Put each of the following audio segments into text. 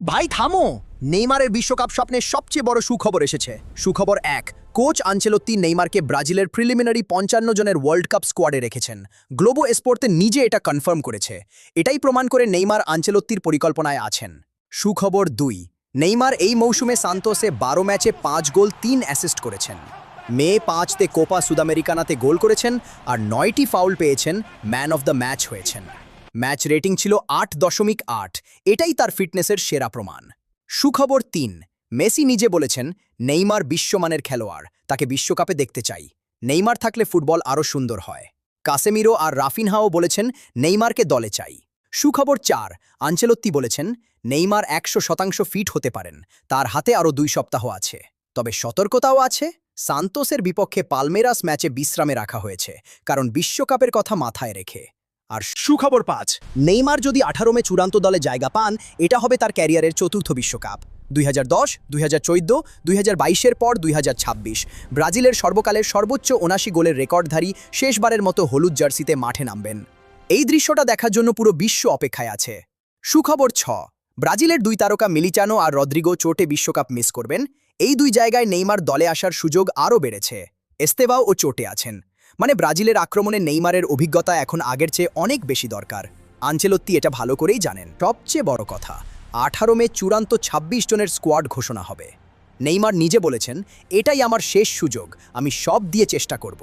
ভাই থামো। নেইমারের বিশ্বকাপ স্বপ্নের সবচেয়ে বড় সুখবর এসেছে। সুখবর 1, কোচ আনচেলোত্তি নেইমারকে ব্রাজিলের প্রিলিমিনারি 55 জনের ওয়ার্ল্ড কাপ স্কোয়াডে রেখেছেন। গ্লোবো স্পোর্তে নিজে এটা কনফার্ম করেছে। এটাই প্রমাণ করে নেইমার আনচেলোত্তির পরিকল্পনায় আছেন। সুখবর 2, নেইমার এই মৌসুমে সান্তোসে 12 ম্যাচে 5 গোল 3 অ্যাসিস্ট করেছেন। মে 5তে কোপা সুদামেরিকানাতে গোল করেছেন আর 9টি ফাউল পেয়েছেন, ম্যান অফ দ্য ম্যাচ হয়েছেন। ম্যাচ রেটিং ছিল 8.8, এটাই তার ফিটনেসের সেরা প্রমাণ। সুখবর 3, মেসি নিজে বলেছেন নেইমার বিশ্বমানের খেলোয়াড়, তাকে বিশ্বকাপে দেখতে চাই। নেইমার থাকলে ফুটবল আরও সুন্দর হয়। কাসেমিরো আর রাফিনহাও বলেছেন নেইমারকে দলে চাই। সুখবর 4, আনচেলোত্তি বলেছেন নেইমার 100% ফিট হতে পারেন, তার হাতে আরও 2 সপ্তাহ আছে। তবে সতর্কতাও আছে, সান্তোসের বিপক্ষে পালমেরাস ম্যাচে বিশ্রামে রাখা হয়েছে, কারণ বিশ্বকাপের কথা মাথায় রেখে। আর সুখবর 5, নেইমার যদি 18 মে চূড়ান্ত দলে জায়গা পান, এটা হবে তার ক্যারিয়ারের চতুর্থ বিশ্বকাপ। 2010, 2014, 2022-এর পর 2026 ব্রাজিলের সর্বকালের সর্বোচ্চ 79 গোলের রেকর্ডধারী শেষবারের মতো হলুদ জার্সিতে মাঠে নামবেন। এই দৃশ্যটা দেখার জন্য পুরো বিশ্ব অপেক্ষায় আছে। সুখবর 6, ব্রাজিলের 2 তারকা মিলিচানো আর রদ্রিগো চোটে বিশ্বকাপ মিস করবেন। এই 2 জায়গায় নেইমার দলে আসার সুযোগ আরও বেড়েছে। এস্তেভাও ও চোটে আছেন, মানে ব্রাজিলের আক্রমণে নেইমারের অভিজ্ঞতা এখন আগের চেয়ে অনেক বেশি দরকার। আনচেলোত্তি এটা ভালো করেই জানেন। সবচেয়ে বড় কথা, 18 মে চূড়ান্ত 26 জনের স্কোয়াড ঘোষণা হবে। নেইমার নিজে বলেছেন, এটাই আমার শেষ সুযোগ, আমি সব দিয়ে চেষ্টা করব।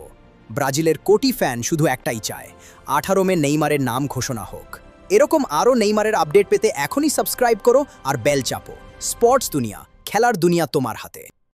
ব্রাজিলের কোটি ফ্যান শুধু একটাই চায়, 18 মে নেইমারের নাম ঘোষণা হোক। এরকম আরও নেইমারের আপডেট পেতে এখনই সাবস্ক্রাইব করো আর বেল চাপো। স্পোর্টস দুনিয়া, খেলার দুনিয়া তোমার হাতে।